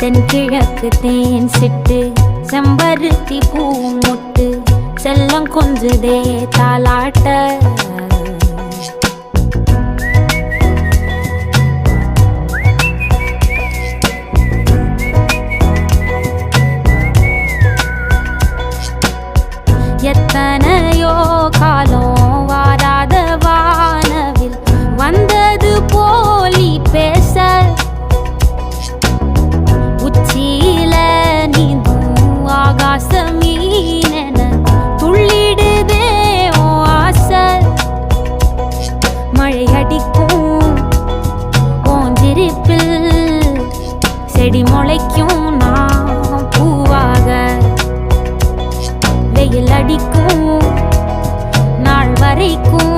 தென்கிழக்கு தேன் சிட்டு செம்பருத்தி பூ முட்டு செல்லம் கொஞ்சுதே தாலாட்ட எத்தனையோ காலம் வாராத வானவில் வந்தது போலி பேச உச்சியில நீந்தும் ஆகாச மீனென துள்ளிடுதே ஓ ஆசை மழை அடிக்கும் ஓஞ்சிருப்பில் செடி முளைக்கும் நான் பூவாக வெயில் அடிக்கும் நாள் வரைக்கும்